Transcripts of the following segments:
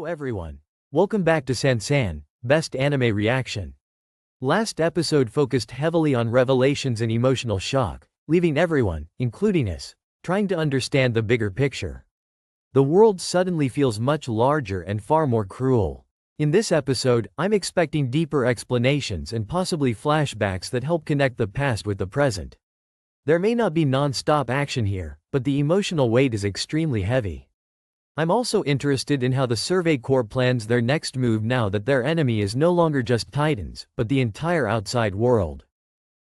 Hello everyone. Welcome back to Sansan, Best Anime Reaction. Last episode focused heavily on revelations and emotional shock, leaving everyone, including us, trying to understand the bigger picture. The world suddenly feels much larger and far more cruel. In this episode, I'm expecting deeper explanations and possibly flashbacks that help connect the past with the present. There may not be non-stop action here, but the emotional weight is extremely heavy. I'm also interested in how the Survey Corps plans their next move now that their enemy is no longer just Titans, but the entire outside world.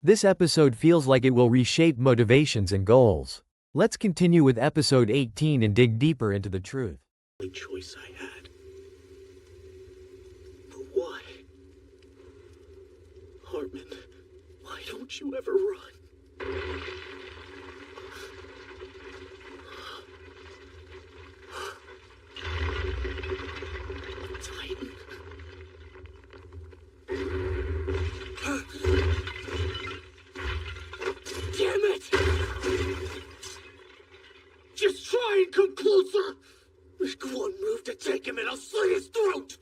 This episode feels like it will reshape motivations and goals. Let's continue with episode 18 and dig deeper into the truth. The choice I had. But why? Hartman, why don't you ever run? Titan. Damn it! Just try and come closer! Make one move to take him and I'll slit his throat!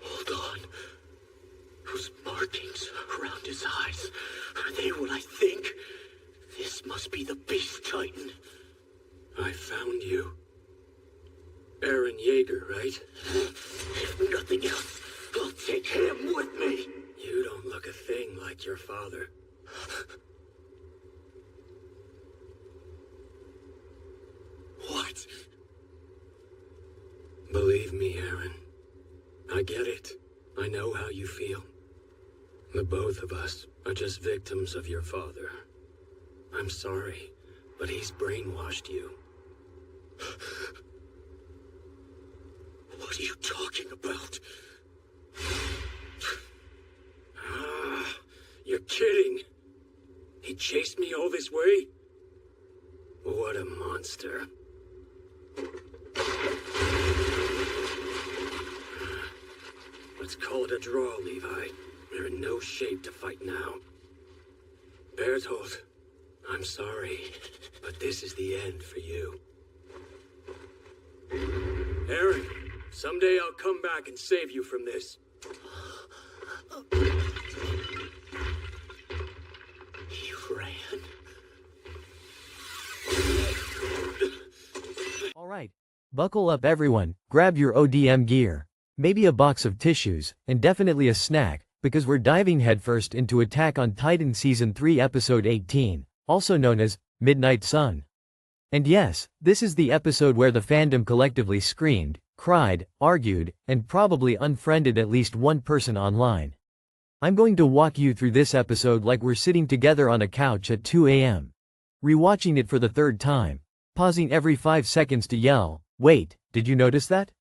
Hold on. Those markings around his eyes, are they what I think? This must be the Beast Titan. I found you. Eren Yeager, right? If nothing else, I'll take him with me. You don't look a thing like your father. What? Believe me, Eren. I get it. I know how you feel. The both of us are just victims of your father. I'm sorry, but he's brainwashed you. What are you talking about? You're kidding. He chased me all this way? What a monster. Let's call it a draw, Levi. We're in no shape to fight now. Bertolt, I'm sorry, but this is the end for you. Eren, someday I'll come back and save you from this. He ran. Alright. Buckle up everyone, grab your ODM gear, maybe a box of tissues, and definitely a snack, because we're diving headfirst into Attack on Titan Season 3 Episode 18, also known as Midnight Sun. And yes, this is the episode where the fandom collectively screamed, cried, argued, and probably unfriended at least one person online. I'm going to walk you through this episode like we're sitting together on a couch at 2 a.m. Rewatching it for the third time, pausing every 5 seconds to yell, "Wait, did you notice that?"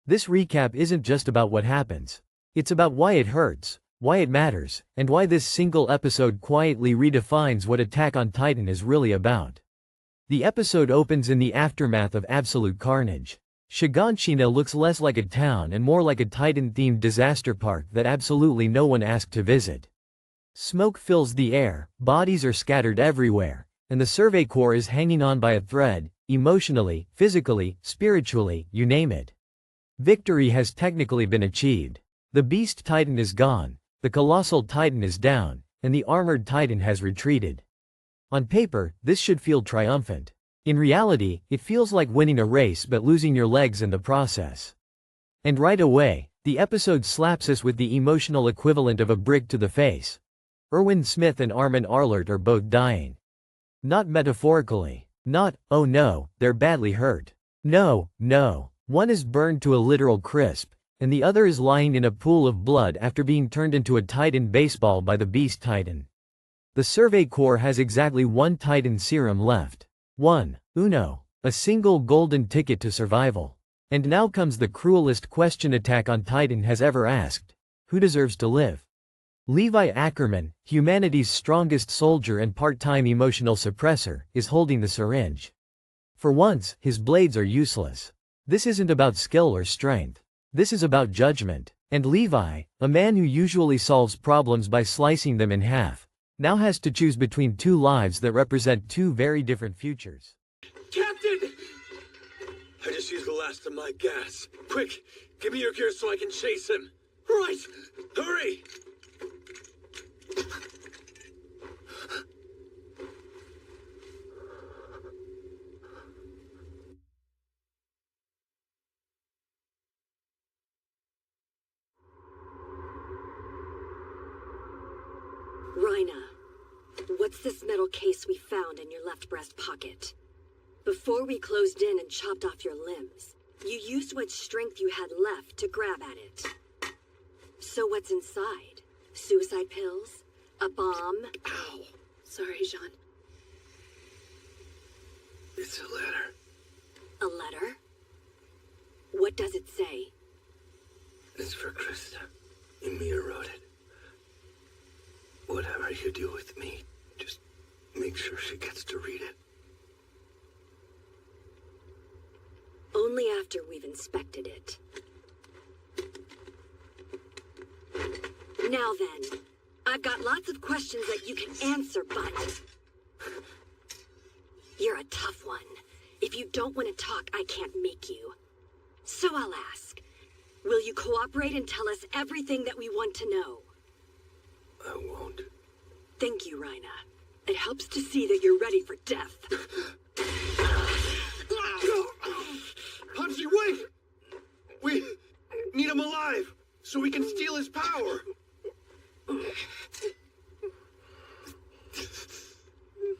This recap isn't just about what happens. It's about why it hurts, why it matters, and why this single episode quietly redefines what Attack on Titan is really about. The episode opens in the aftermath of absolute carnage. Shiganshina looks less like a town and more like a Titan-themed disaster park that absolutely no one asked to visit. Smoke fills the air, bodies are scattered everywhere, and the Survey Corps is hanging on by a thread, emotionally, physically, spiritually, you name it. Victory has technically been achieved. The Beast Titan is gone, the Colossal Titan is down, and the Armored Titan has retreated. On paper, this should feel triumphant. In reality, it feels like winning a race but losing your legs in the process. And right away, the episode slaps us with the emotional equivalent of a brick to the face. Erwin Smith and Armin Arlert are both dying. Not metaphorically. Not, oh no, they're badly hurt. No, no. One is burned to a literal crisp, and the other is lying in a pool of blood after being turned into a Titan baseball by the Beast Titan. The Survey Corps has exactly one Titan serum left. Uno. A single golden ticket to survival. And now comes the cruelest question Attack on Titan has ever asked. Who deserves to live? Levi Ackerman, humanity's strongest soldier and part-time emotional suppressor, is holding the syringe. For once, his blades are useless. This isn't about skill or strength. This is about judgment. And Levi, a man who usually solves problems by slicing them in half, now has to choose between two lives that represent two very different futures. Captain! I just used the last of my gas. Quick, give me your gear so I can chase him. Right! Hurry! Rhina, what's this metal case we found in your left breast pocket? Before we closed in and chopped off your limbs, you used what strength you had left to grab at it. So what's inside? Suicide pills? A bomb? Ow! Sorry, Jean. It's a letter. A letter? What does it say? It's for Krista. Ymir wrote it. Whatever you do with me, just make sure she gets to read it. Only after we've inspected it. Now then, I've got lots of questions that you can answer, but... You're a tough one. If you don't want to talk, I can't make you. So I'll ask, will you cooperate and tell us everything that we want to know? I won't. Thank you, Rhina. It helps to see that you're ready for death. Hanji, wait! We need him alive, so we can steal his power.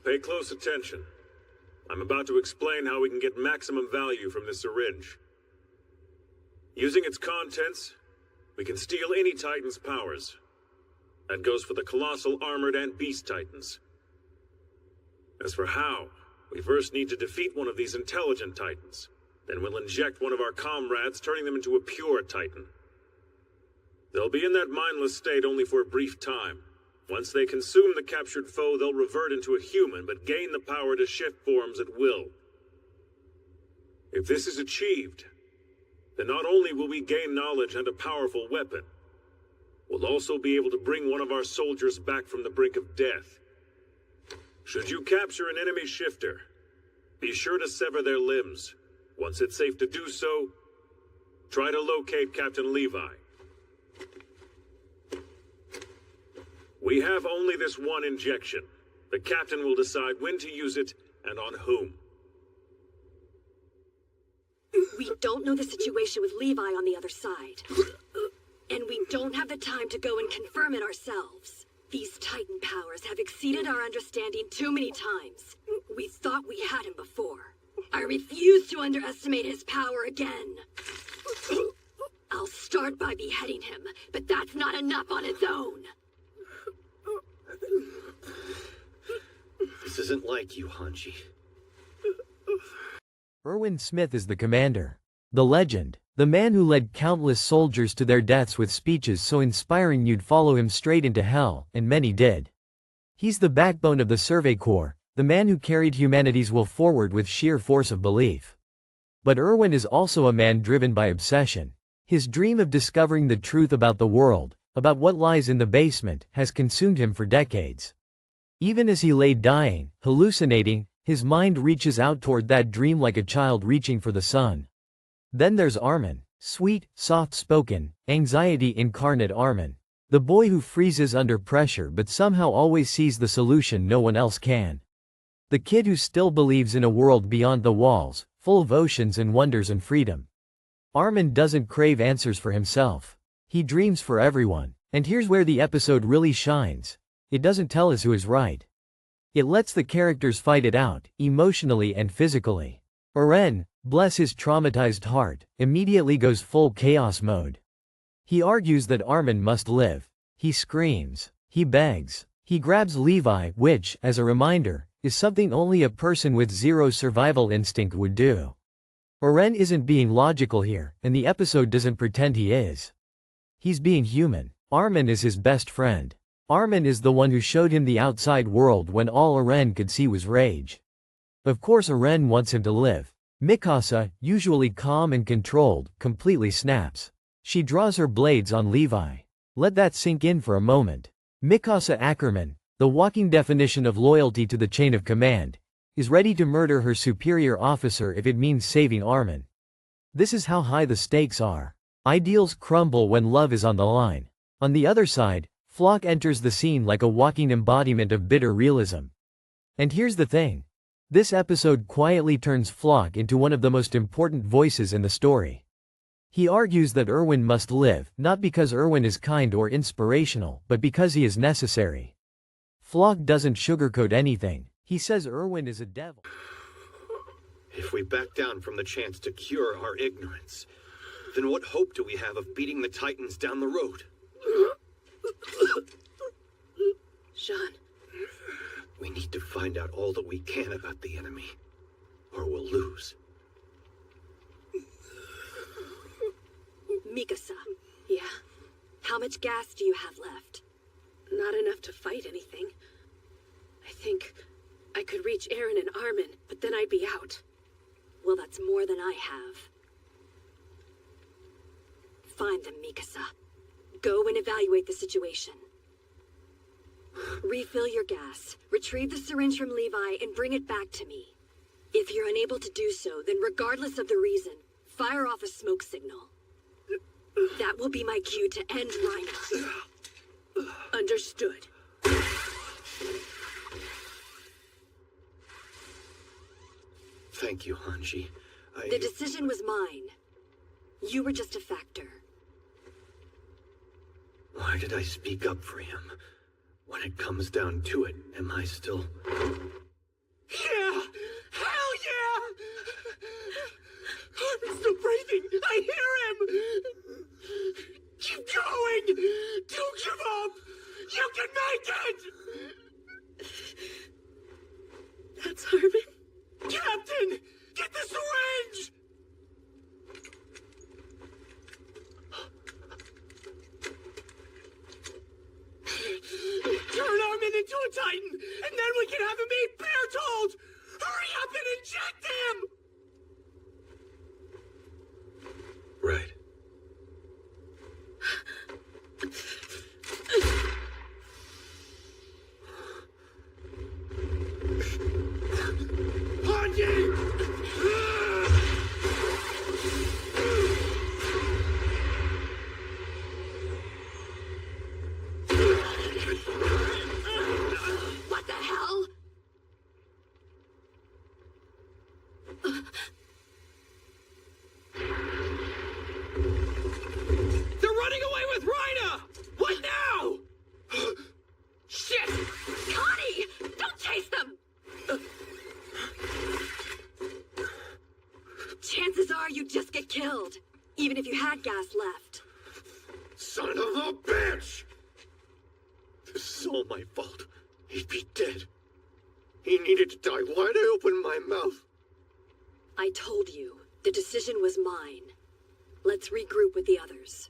Pay close attention. I'm about to explain how we can get maximum value from this syringe. Using its contents, we can steal any Titan's powers. That goes for the Colossal, Armored, and Beast Titans. As for how, we first need to defeat one of these intelligent Titans. Then we'll inject one of our comrades, turning them into a pure Titan. They'll be in that mindless state only for a brief time. Once they consume the captured foe, they'll revert into a human, but gain the power to shift forms at will. If this is achieved, then not only will we gain knowledge and a powerful weapon, we'll also be able to bring one of our soldiers back from the brink of death. Should you capture an enemy shifter, be sure to sever their limbs. Once it's safe to do so, try to locate Captain Levi. We have only this one injection. The captain will decide when to use it and on whom. We don't know the situation with Levi on the other side. And we don't have the time to go and confirm it ourselves. These Titan powers have exceeded our understanding too many times. We thought we had him before. I refuse to underestimate his power again. I'll start by beheading him, but that's not enough on its own. This isn't like you, Hanji. Erwin Smith is the commander. The legend. The man who led countless soldiers to their deaths with speeches so inspiring you'd follow him straight into hell, and many did. He's the backbone of the Survey Corps, the man who carried humanity's will forward with sheer force of belief. But Erwin is also a man driven by obsession. His dream of discovering the truth about the world, about what lies in the basement, has consumed him for decades. Even as he lay dying, hallucinating, his mind reaches out toward that dream like a child reaching for the sun. Then there's Armin, sweet, soft-spoken, anxiety incarnate Armin. The boy who freezes under pressure but somehow always sees the solution no one else can. The kid who still believes in a world beyond the walls, full of oceans and wonders and freedom. Armin doesn't crave answers for himself. He dreams for everyone. And here's where the episode really shines. It doesn't tell us who is right. It lets the characters fight it out, emotionally and physically. Eren, bless his traumatized heart, immediately goes full chaos mode. He argues that Armin must live. He screams. He begs. He grabs Levi, which, as a reminder, is something only a person with zero survival instinct would do. Eren isn't being logical here, and the episode doesn't pretend he is. He's being human. Armin is his best friend. Armin is the one who showed him the outside world when all Eren could see was rage. Of course Eren wants him to live. Mikasa, usually calm and controlled, completely snaps. She draws her blades on Levi. Let that sink in for a moment. Mikasa Ackerman, the walking definition of loyalty to the chain of command, is ready to murder her superior officer if it means saving Armin. This is how high the stakes are. Ideals crumble when love is on the line. On the other side, Floch enters the scene like a walking embodiment of bitter realism. And here's the thing. This episode quietly turns Floch into one of the most important voices in the story. He argues that Erwin must live, not because Erwin is kind or inspirational, but because he is necessary. Floch doesn't sugarcoat anything. He says Erwin is a devil. If we back down from the chance to cure our ignorance, then what hope do we have of beating the Titans down the road? Jean. We need to find out all that we can about the enemy, or we'll lose. Mikasa. Yeah? How much gas do you have left? Not enough to fight anything. I think I could reach Eren and Armin, but then I'd be out. Well, that's more than I have. Find them, Mikasa. Go and evaluate the situation. Refill your gas, retrieve the syringe from Levi, and bring it back to me. If you're unable to do so, then regardless of the reason, fire off a smoke signal. That will be my cue to end Reiner. Understood. Thank you, Hanji. The decision was mine. You were just a factor. Why did I speak up for him? When it comes down to it, am I still... Yeah! Hell yeah! Armin's still breathing! I hear him! Keep going! Don't give up! You can make it! That's Armin? Captain! Get the syringe! Turn Armin into a Titan, and then we can have him eat Bertold! Hurry up and inject him! Right. Hanji! What the hell? They're running away with Rhina! What now? Shit! Connie! Don't chase them! Chances are you'd just get killed, even if you had gas left. Son of a bitch! This is all my fault. He'd be dead. He needed to die. Why'd I open my mouth? I told you, the decision was mine. Let's regroup with the others.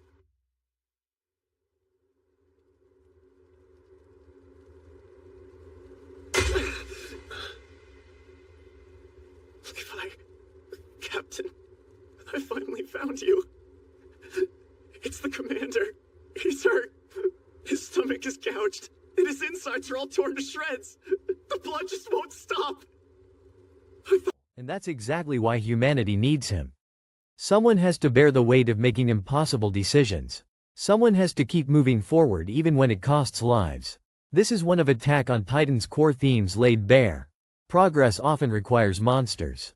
Levi, Captain, I finally found you. It's the commander. He's hurt. His stomach is gouged, and his insides are all torn to shreds. The blood just won't stop. And that's exactly why humanity needs him. Someone has to bear the weight of making impossible decisions. Someone has to keep moving forward even when it costs lives. This is one of Attack on Titan's core themes laid bare. Progress often requires monsters.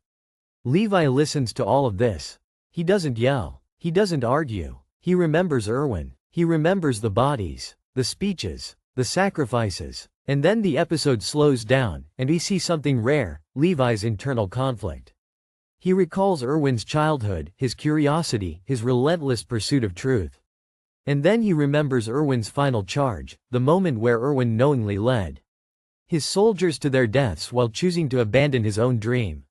Levi listens to all of this. He doesn't yell. He doesn't argue. He remembers Erwin. He remembers the bodies, the speeches, the sacrifices. And then the episode slows down, and we see something rare, Levi's internal conflict. He recalls Erwin's childhood, his curiosity, his relentless pursuit of truth. And then he remembers Erwin's final charge, the moment where Erwin knowingly led his soldiers to their deaths while choosing to abandon his own dream.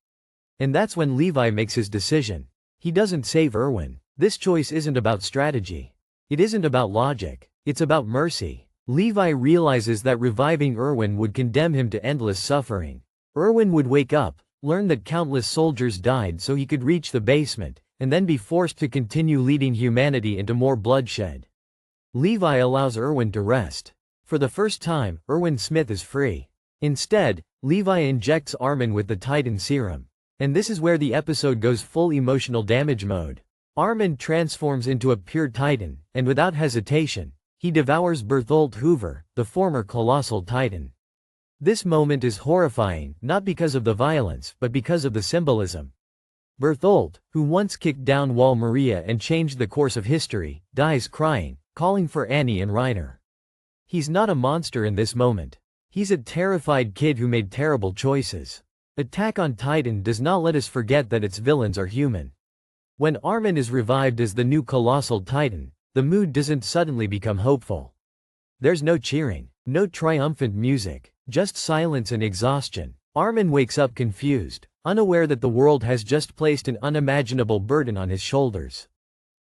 And that's when Levi makes his decision. He doesn't save Erwin. This choice isn't about strategy. It isn't about logic. It's about mercy. Levi realizes that reviving Erwin would condemn him to endless suffering. Erwin would wake up, learn that countless soldiers died so he could reach the basement, and then be forced to continue leading humanity into more bloodshed. Levi allows Erwin to rest. For the first time, Erwin Smith is free. Instead, Levi injects Armin with the Titan serum. And this is where the episode goes full emotional damage mode. Armin transforms into a pure Titan, and without hesitation, he devours Berthold Hoover, the former colossal Titan. This moment is horrifying, not because of the violence, but because of the symbolism. Berthold, who once kicked down Wall Maria and changed the course of history, dies crying, calling for Annie and Reiner. He's not a monster in this moment. He's a terrified kid who made terrible choices. Attack on Titan does not let us forget that its villains are human. When Armin is revived as the new colossal Titan, the mood doesn't suddenly become hopeful. There's no cheering, no triumphant music, just silence and exhaustion. Armin wakes up confused, unaware that the world has just placed an unimaginable burden on his shoulders.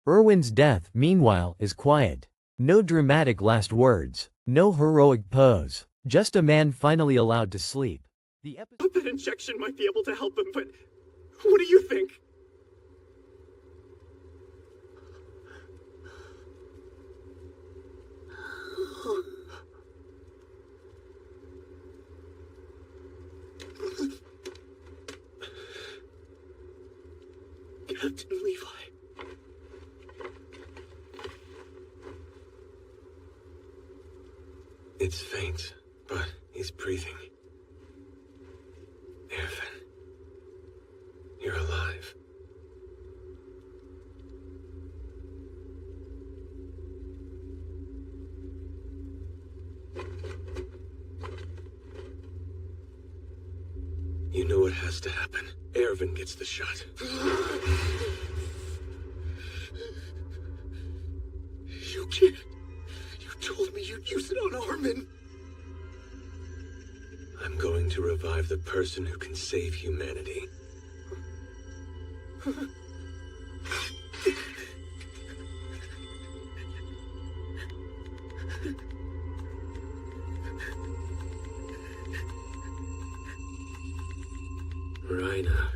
Erwin's death, meanwhile, is quiet. No dramatic last words, no heroic pose, just a man finally allowed to sleep. That injection might be able to help him, but what do you think? Captain Levi. It's faint, but he's breathing. Erwin, you're alive. You know what has to happen. Erwin gets the shot. You can't. You told me you'd use it on Armin. I'm going to revive the person who can save humanity. Reiner,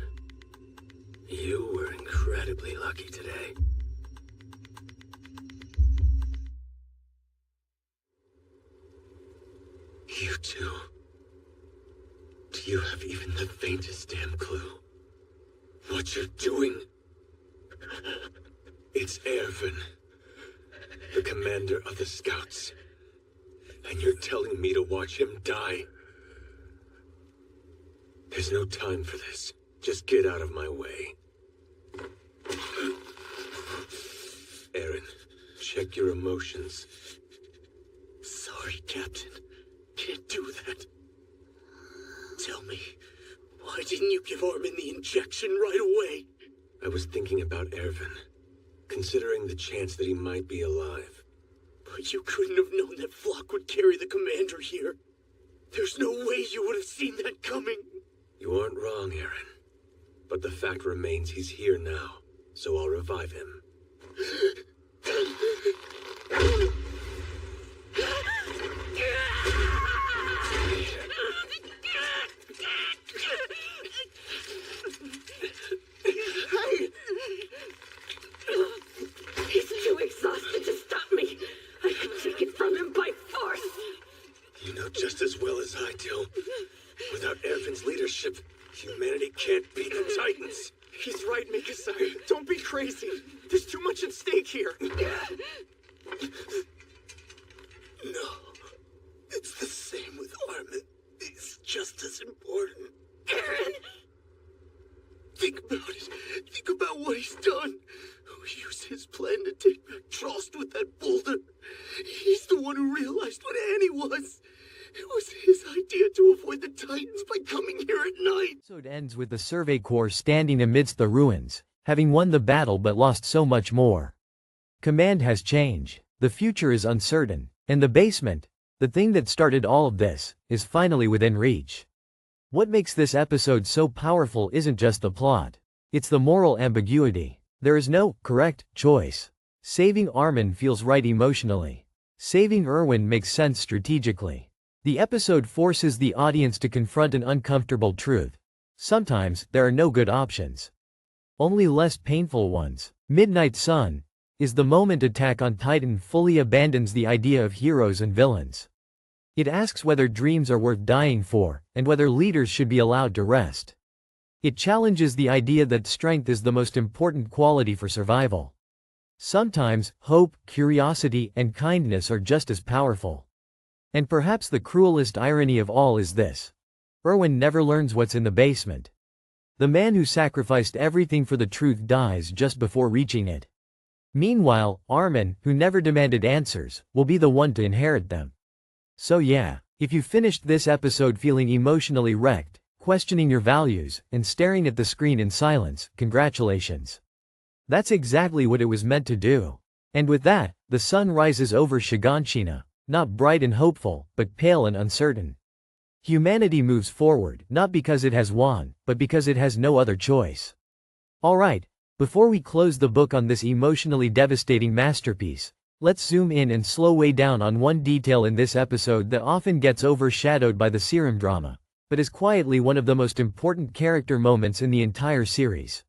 you were incredibly lucky today. You two. Do you have even the faintest damn clue what you're doing? It's Erwin, the commander of the Scouts, and you're telling me to watch him die? There's no time for this. Just get out of my way. Eren, check your emotions. Sorry, Captain. Can't do that. Tell me, why didn't you give Armin the injection right away? I was thinking about Erwin, considering the chance that he might be alive. But you couldn't have known that Flock would carry the commander here. There's no way you would have seen that coming. You aren't wrong, Eren. But the fact remains he's here now, so I'll revive him. He's too exhausted to stop me. I can take it from him by force. You know just as well as I do. Without Erwin's leadership, humanity can't beat the Titans. He's right, Mikasa. Don't be crazy. There's too much at stake here. No. It's the same with Armin. He's just as important. Eren! Think about it. Think about what he's done. We used his plan to take back Trost with that boulder. He's the one who realized what Annie was. It was his idea to avoid the Titans by coming here at night. The episode ends with the Survey Corps standing amidst the ruins, having won the battle but lost so much more. Command has changed, the future is uncertain, and the basement, the thing that started all of this, is finally within reach. What makes this episode so powerful isn't just the plot. It's the moral ambiguity. There is no correct choice. Saving Armin feels right emotionally. Saving Erwin makes sense strategically. The episode forces the audience to confront an uncomfortable truth. Sometimes, there are no good options. Only less painful ones. Midnight Sun is the moment Attack on Titan fully abandons the idea of heroes and villains. It asks whether dreams are worth dying for, and whether leaders should be allowed to rest. It challenges the idea that strength is the most important quality for survival. Sometimes, hope, curiosity, and kindness are just as powerful. And perhaps the cruelest irony of all is this. Erwin never learns what's in the basement. The man who sacrificed everything for the truth dies just before reaching it. Meanwhile, Armin, who never demanded answers, will be the one to inherit them. So yeah, if you finished this episode feeling emotionally wrecked, questioning your values, and staring at the screen in silence, congratulations. That's exactly what it was meant to do. And with that, the sun rises over Shiganshina, not bright and hopeful, but pale and uncertain. Humanity moves forward, not because it has won, but because it has no other choice. Alright, before we close the book on this emotionally devastating masterpiece, let's zoom in and slow way down on one detail in this episode that often gets overshadowed by the serum drama, but is quietly one of the most important character moments in the entire series.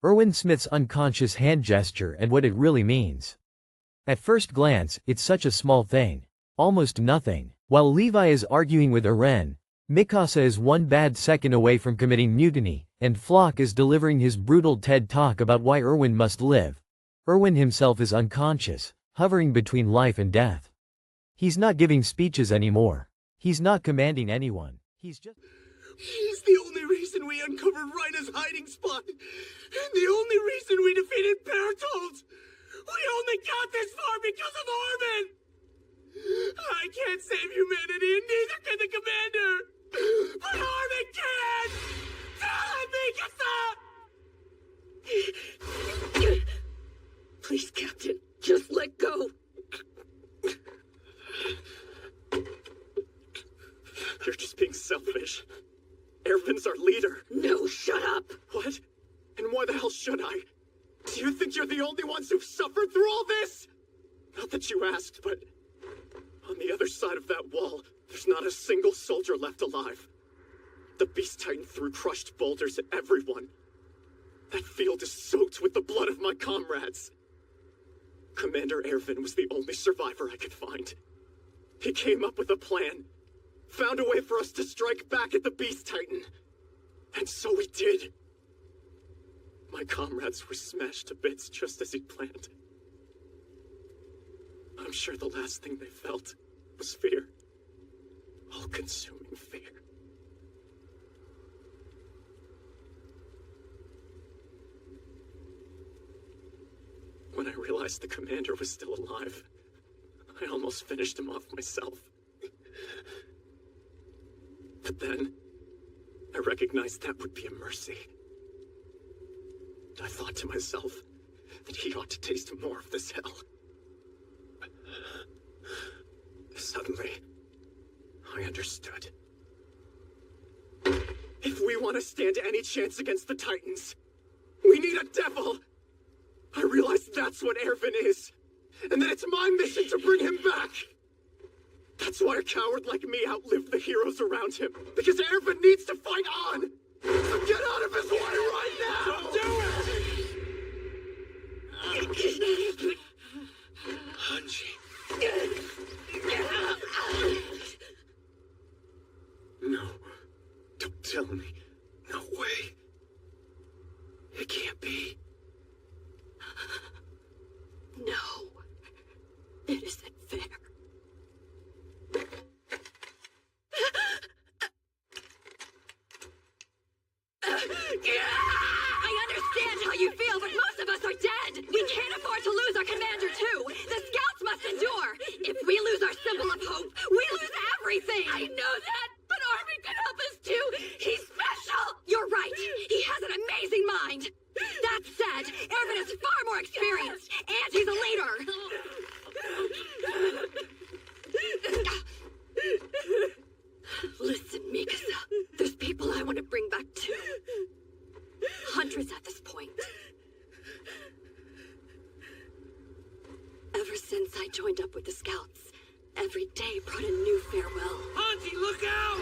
Erwin Smith's unconscious hand gesture and what it really means. At first glance, it's such a small thing. Almost nothing. While Levi is arguing with Eren, Mikasa is one bad second away from committing mutiny, and Floch is delivering his brutal TED talk about why Erwin must live. Erwin himself is unconscious, hovering between life and death. He's not giving speeches anymore. He's not commanding anyone. He's the only reason we uncovered Rhina's hiding spot, and the only reason we defeated Bertolt. We only got this far because of Armin. I can't save humanity, and neither can the commander. But Armin can! Tell him, Mikasa! Please, Captain, just let go. You're just being selfish. Erwin's our leader. No, shut up! What? And why the hell should I? Do you think you're the only ones who've suffered through all this? Not that you asked, but on the other side of that wall, there's not a single soldier left alive. The Beast Titan threw crushed boulders at everyone. That field is soaked with the blood of my comrades. Commander Erwin was the only survivor I could find. He came up with a plan, found a way for us to strike back at the Beast Titan. And so we did. My comrades were smashed to bits just as he planned. I'm sure the last thing they felt was fear. All-consuming fear. When I realized the commander was still alive, I almost finished him off myself. But then, I recognized that would be a mercy. I thought to myself that he ought to taste more of this hell. Suddenly, I understood. If we want to stand any chance against the Titans, we need a devil! I realize that's what Erwin is, and that it's my mission to bring him back! That's why a coward like me outlived the heroes around him, because Erwin needs to fight on! So get out of his way right now! Don't do it! Hanji. No. Don't tell me. No way. It can't be. No. It isn't fair. I understand how you feel, but most of us are dead! We can't afford to lose our commander, too! The scouts must endure! If we lose our symbol of hope, we lose everything! I know that, but Armin can help us too! He's special! You're right! He has an amazing mind! That said, Erwin is far more experienced, and he's a leader! Listen, Mikasa. There's people I want to bring back too. Hundreds at this point. Ever since I joined up with the scouts, every day brought a new farewell. Hanji, look out!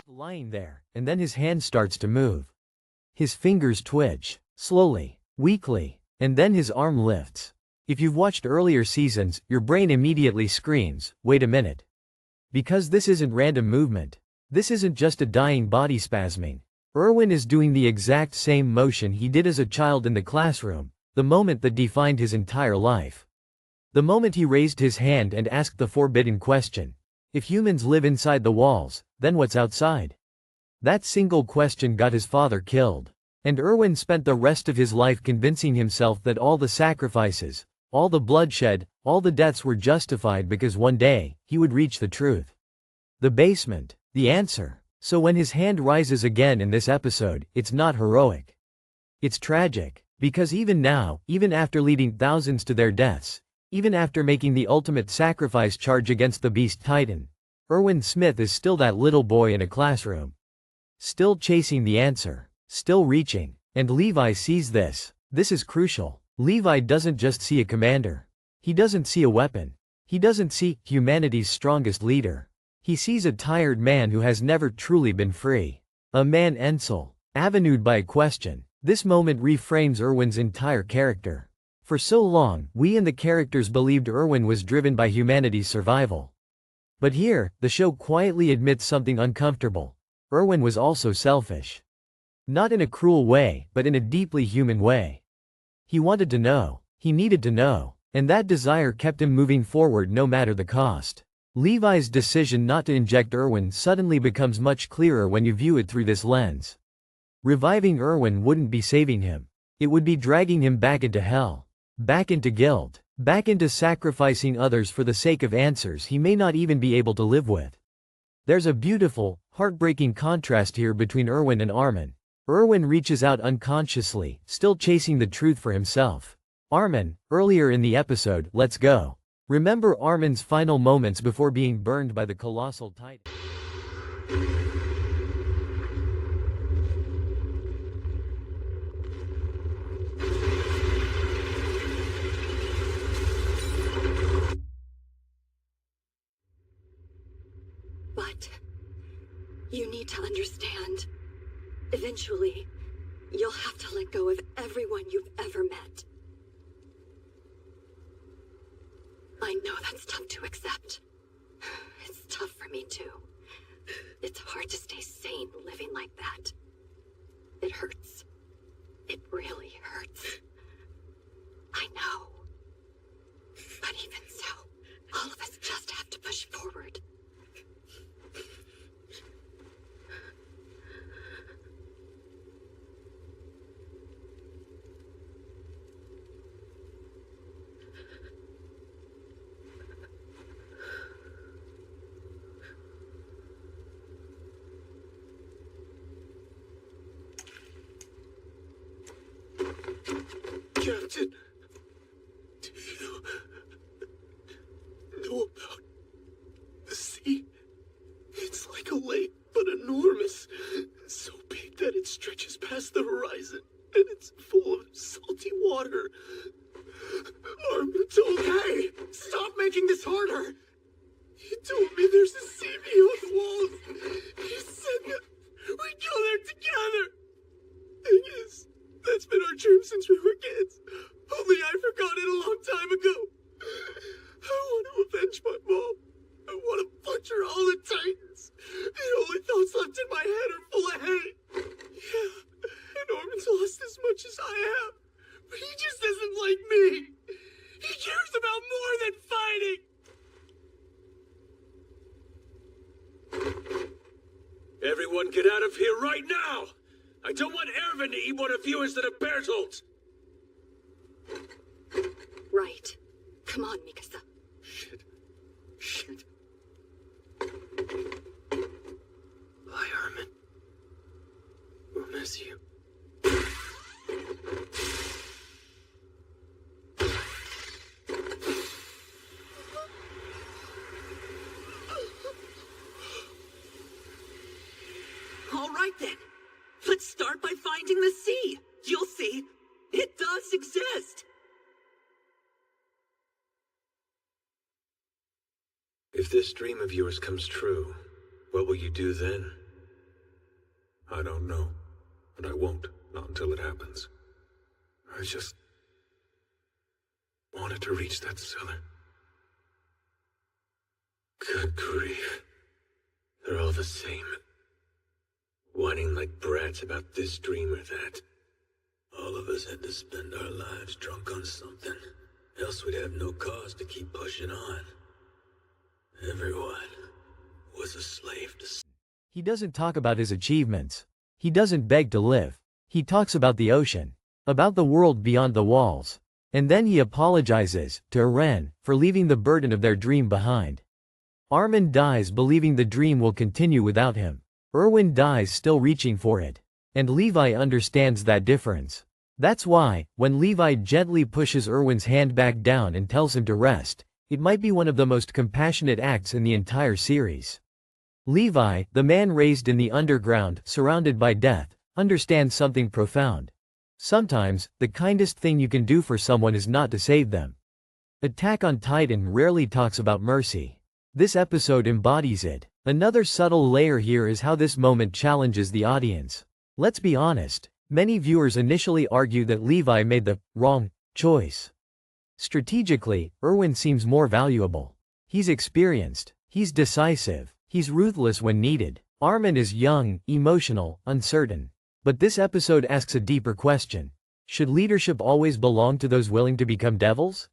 Lying there, and then his hand starts to move. His fingers twitch, slowly, weakly, and then his arm lifts. If you've watched earlier seasons, your brain immediately screams, wait a minute. Because this isn't random movement. This isn't just a dying body spasming. Erwin is doing the exact same motion he did as a child in the classroom, the moment that defined his entire life. The moment he raised his hand and asked the forbidden question. If humans live inside the walls, then what's outside? That single question got his father killed. And Erwin spent the rest of his life convincing himself that all the sacrifices, all the bloodshed, all the deaths were justified because one day, he would reach the truth. The basement, the answer. So when his hand rises again in this episode, it's not heroic. It's tragic, because even now, even after leading thousands to their deaths, even after making the ultimate sacrifice charge against the Beast Titan, Erwin Smith is still that little boy in a classroom. Still chasing the answer. Still reaching. And Levi sees this. This is crucial. Levi doesn't just see a commander. He doesn't see a weapon. He doesn't see humanity's strongest leader. He sees a tired man who has never truly been free. A man Ensel, avenued by a question. This moment reframes Erwin's entire character. For so long, we and the characters believed Erwin was driven by humanity's survival. But here, the show quietly admits something uncomfortable. Erwin was also selfish. Not in a cruel way, but in a deeply human way. He wanted to know. He needed to know. And that desire kept him moving forward no matter the cost. Levi's decision not to inject Erwin suddenly becomes much clearer when you view it through this lens. Reviving Erwin wouldn't be saving him. It would be dragging him back into hell. Back into guilt. Back into sacrificing others for the sake of answers he may not even be able to live with. There's a beautiful, heartbreaking contrast here between Erwin and Armin. Erwin reaches out unconsciously, still chasing the truth for himself. Armin, earlier in the episode, let's go. Remember Armin's final moments before being burned by the colossal titan. But you need to understand. Eventually, you'll have to let go of everyone you've ever met. I know that's tough to accept. It's tough for me too. It's hard to stay sane living like that. It hurts. It really hurts. I know. But even so, all of us just have to push forward. Captain, do you know about the sea? It's like a lake, but enormous. So big that it stretches past the horizon, and it's full of salty water. Armin told me, hey, stop making this harder. He told me there's a sea beyond walls. He said that we'd go there together. Thing is, that's been our dream since we were kids. Only I forgot it a long time ago. I want to avenge my mom. I want to butcher all the Titans. The only thoughts left in my head are full of hate. Yeah, and Norman's lost as much as I have. But he just doesn't like me. He cares about more than fighting. Everyone get out of here right now! I don't want Erwin to eat one of you instead of Bertolt! Right. Come on, Mikasa. Shit. Bye, Armin. We'll miss you. All right then. Let's start by finding the sea. You'll see. It does exist. If this dream of yours comes true, what will you do then? I don't know. And I won't, not until it happens. I just wanted to reach that cellar. Good grief. They're all the same. whining like brats about this dream or that. All of us had to spend our lives drunk on something, else we'd have no cause to keep pushing on. Everyone was a slave to... He doesn't talk about his achievements. He doesn't beg to live. He talks about the ocean, about the world beyond the walls. And then he apologizes to Eren for leaving the burden of their dream behind. Armin dies believing the dream will continue without him. Erwin dies still reaching for it. And Levi understands that difference. That's why, when Levi gently pushes Erwin's hand back down and tells him to rest, it might be one of the most compassionate acts in the entire series. Levi, the man raised in the underground, surrounded by death, understands something profound. Sometimes, the kindest thing you can do for someone is not to save them. Attack on Titan rarely talks about mercy. This episode embodies it. Another subtle layer here is how this moment challenges the audience. Let's be honest, many viewers initially argue that Levi made the wrong choice. Strategically, Erwin seems more valuable. He's experienced, he's decisive, he's ruthless when needed. Armin is young, emotional, uncertain. But this episode asks a deeper question. Should leadership always belong to those willing to become devils?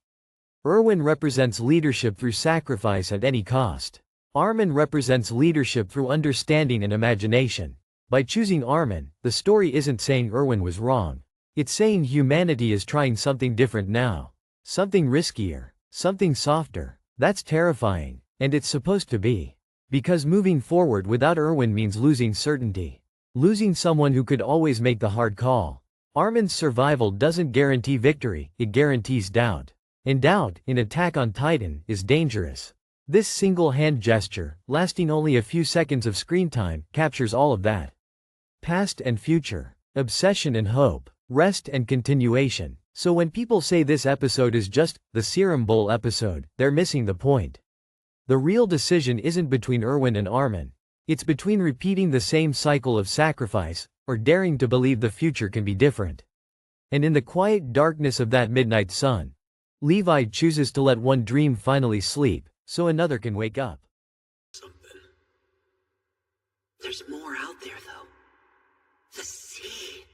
Erwin represents leadership through sacrifice at any cost. Armin represents leadership through understanding and imagination. By choosing Armin, the story isn't saying Erwin was wrong. It's saying humanity is trying something different now. Something riskier. Something softer. That's terrifying. And it's supposed to be. Because moving forward without Erwin means losing certainty. Losing someone who could always make the hard call. Armin's survival doesn't guarantee victory, it guarantees doubt. And doubt, in Attack on Titan, is dangerous. This single hand gesture, lasting only a few seconds of screen time, captures all of that. Past and future. Obsession and hope. Rest and continuation. So when people say this episode is just the Serum Bowl episode, they're missing the point. The real decision isn't between Erwin and Armin. It's between repeating the same cycle of sacrifice, or daring to believe the future can be different. And in the quiet darkness of that midnight sun, Levi chooses to let one dream finally sleep, so another can wake up. Something. There's more out there, though. The sea.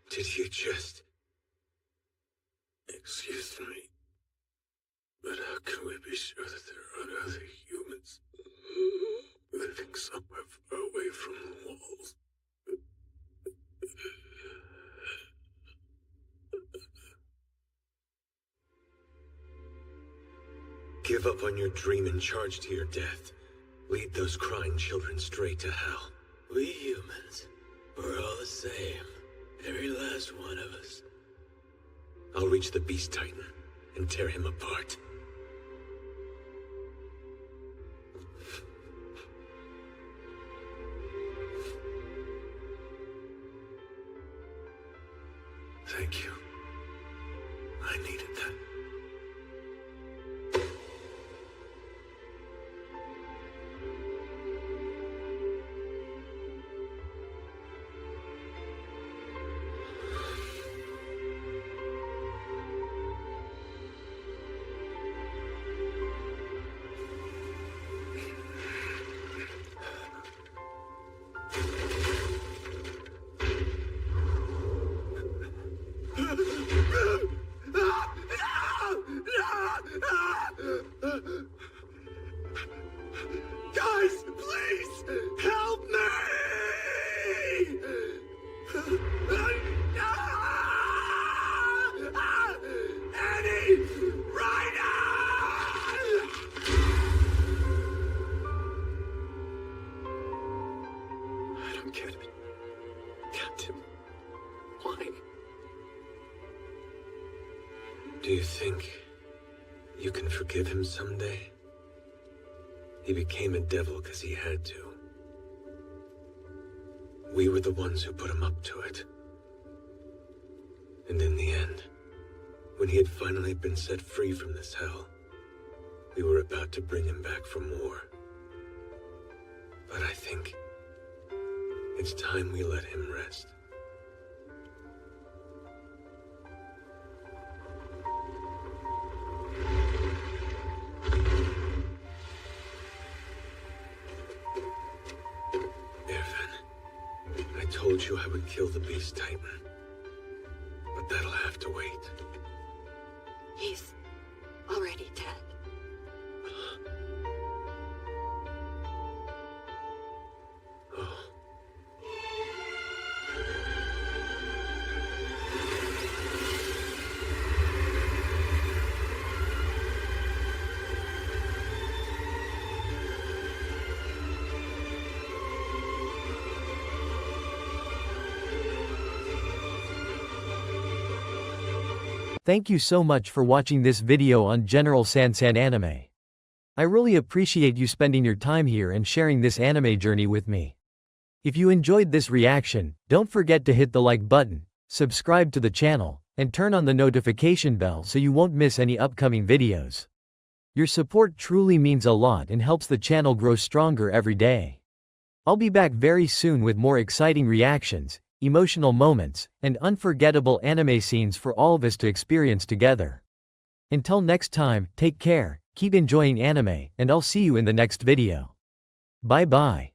Did you just... Excuse me, but how can we be sure that there aren't other humans living somewhere far away from the walls? Give up on your dream and charge to your death. Lead those crying children straight to hell. We humans, we're all the same. Every last one of us. I'll reach the Beast Titan and tear him apart. Thank you. I needed that. Guys, please help me! Annie, right I don't get it. Captain, why? Do you think you can forgive him someday? He became a devil because he had to. We were the ones who put him up to it. And in the end, when he had finally been set free from this hell, we were about to bring him back from war. But I think it's time we let him rest. told you I would kill the Beast Titan. But that'll have to wait. He's already dead. Thank you so much for watching this video on General Sansan Anime. I really appreciate you spending your time here and sharing this anime journey with me. If you enjoyed this reaction, don't forget to hit the like button, subscribe to the channel, and turn on the notification bell so you won't miss any upcoming videos. Your support truly means a lot and helps the channel grow stronger every day. I'll be back very soon with more exciting reactions, emotional moments, and unforgettable anime scenes for all of us to experience together. Until next time, take care, keep enjoying anime, and I'll see you in the next video. Bye bye.